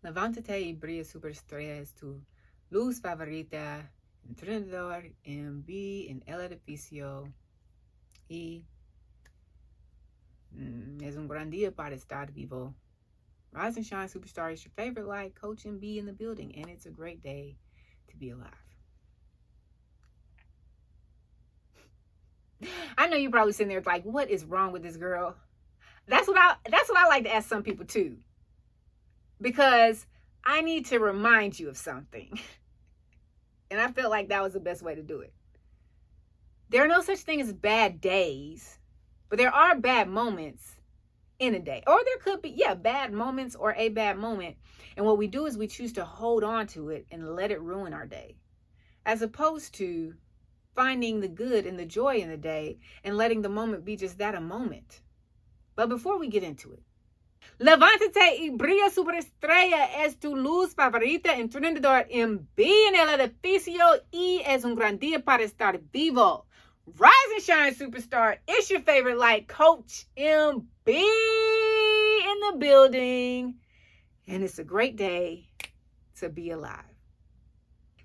Levántate y brilla superestrella es tu luz favorita, entrenador en B en el edificio y es un gran día para estar vivo. Rise and Shine Superstar is your favorite light coach and be in the building, and it's a great day to be alive. I know you're probably sitting there like, what is wrong with this girl? That's what I like to ask some people too. Because I need to remind you of something. And I felt like that was the best way to do it. There are no such thing as bad days, but there are bad moments in a day. Or there could be, bad moments or a bad moment. And what we do is we choose to hold on to it and let it ruin our day, as opposed to finding the good and the joy in the day and letting the moment be just that, a moment. But before we get into it, levántate y brilla superestrella es tu luz favorita, entrenador en B en el edificio y es un gran día para estar vivo. Rise and Shine Superstar, it's your favorite light coach MB in the building, and it's a great day to be alive.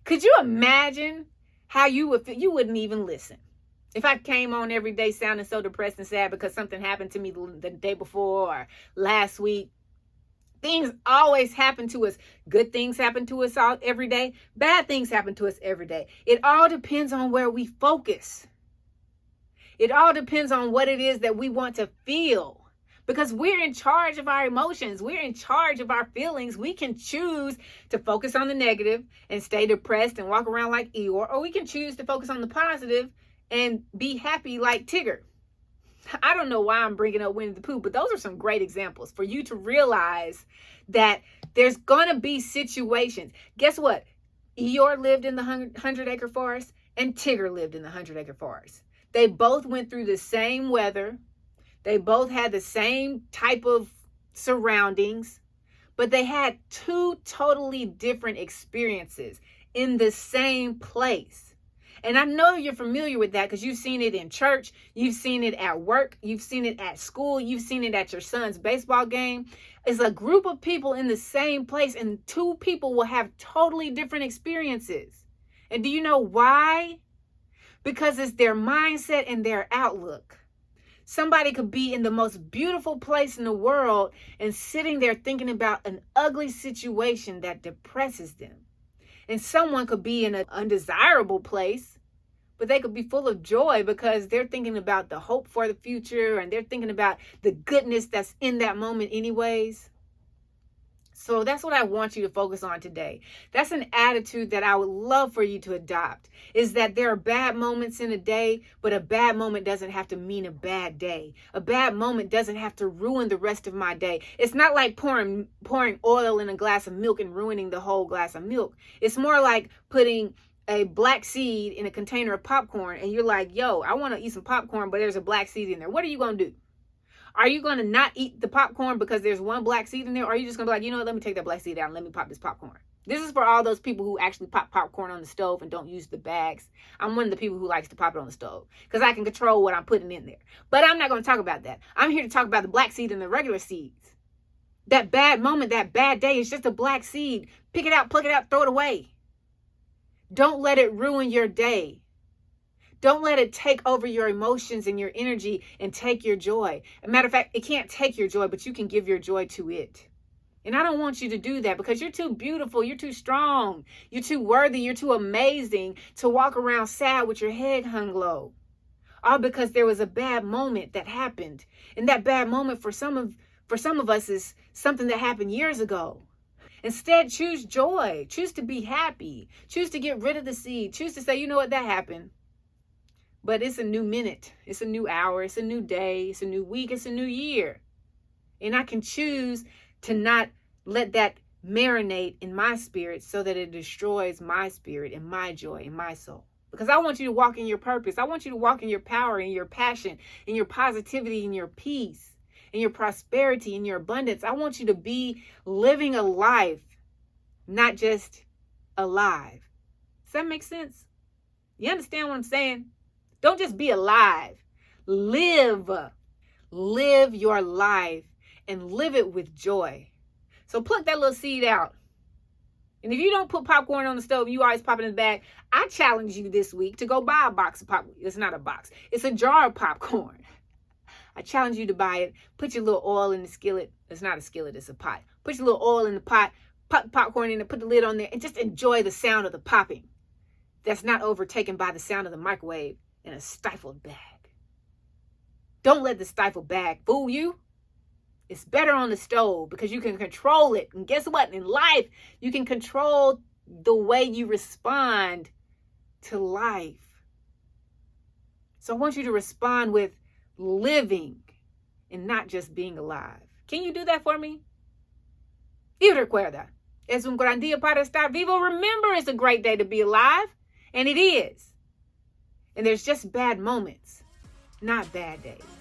Could you imagine how you would feel? You wouldn't even listen. If I came on every day sounding so depressed and sad because something happened to me the day before or last week. Things always happen to us. Good things happen to us every day. Bad things happen to us every day. It all depends on where we focus. It all depends on what it is that we want to feel. Because we're in charge of our emotions. We're in charge of our feelings. We can choose to focus on the negative and stay depressed and walk around like Eeyore. Or we can choose to focus on the positive and be happy like Tigger. I don't know why I'm bringing up Winnie the Pooh, but those are some great examples for you to realize that there's going to be situations. Guess what? Eeyore lived in the 100-acre forest and Tigger lived in the 100-acre forest. They both went through the same weather. They both had the same type of surroundings, but they had two totally different experiences in the same place. And I know you're familiar with that because you've seen it in church, you've seen it at work, you've seen it at school, you've seen it at your son's baseball game. It's a group of people in the same place, and two people will have totally different experiences. And do you know why? Because it's their mindset and their outlook. Somebody could be in the most beautiful place in the world and sitting there thinking about an ugly situation that depresses them. And someone could be in an undesirable place, but they could be full of joy because they're thinking about the hope for the future and they're thinking about the goodness that's in that moment anyways. So that's what I want you to focus on today. That's an attitude that I would love for you to adopt, is that there are bad moments in a day, but a bad moment doesn't have to mean a bad day. A bad moment doesn't have to ruin the rest of my day. It's not like pouring oil in a glass of milk and ruining the whole glass of milk. It's more like putting a black seed in a container of popcorn and you're like, yo, I want to eat some popcorn, but there's a black seed in there. What are you going to do? Are you going to not eat the popcorn because there's one black seed in there? Or are you just going to be like, you know what, let me take that black seed out and let me pop this popcorn. This is for all those people who actually pop popcorn on the stove and don't use the bags. I'm one of the people who likes to pop it on the stove because I can control what I'm putting in there. But I'm not going to talk about that. I'm here to talk about the black seed and the regular seeds. That bad moment, that bad day is just a black seed. Pick it out, pluck it out, throw it away. Don't let it ruin your day. Don't let it take over your emotions and your energy and take your joy. As a matter of fact, it can't take your joy, but you can give your joy to it. And I don't want you to do that because you're too beautiful, you're too strong, you're too worthy, you're too amazing to walk around sad with your head hung low. All because there was a bad moment that happened. And that bad moment for some of us is something that happened years ago. Instead, choose joy. Choose to be happy. Choose to get rid of the seed. Choose to say, you know what, that happened. But it's a new minute, it's a new hour, it's a new day, it's a new week, it's a new year. And I can choose to not let that marinate in my spirit so that it destroys my spirit and my joy and my soul. Because I want you to walk in your purpose. I want you to walk in your power and your passion and your positivity and your peace and your prosperity and your abundance. I want you to be living a life, not just alive. Does that make sense? You understand what I'm saying? Don't just be alive. Live your life and live it with joy. So pluck that little seed out. And if you don't put popcorn on the stove, you always pop it in the bag, I challenge you this week to go buy a box of popcorn. It's not a box. It's a jar of popcorn. I challenge you to buy it. Put your little oil in the skillet. It's not a skillet, it's a pot. Put your little oil in the pot, pop the popcorn in it, put the lid on there, and just enjoy the sound of the popping. That's not overtaken by the sound of the microwave in a stifled bag. Don't let the stifled bag fool you. It's better on the stove because you can control it. And guess what? In life, you can control the way you respond to life. So I want you to respond with living and not just being alive. Can you do that for me? Y recuerda, es un gran día para estar vivo. Remember, it's a great day to be alive. And it is. And there's just bad moments, not bad days.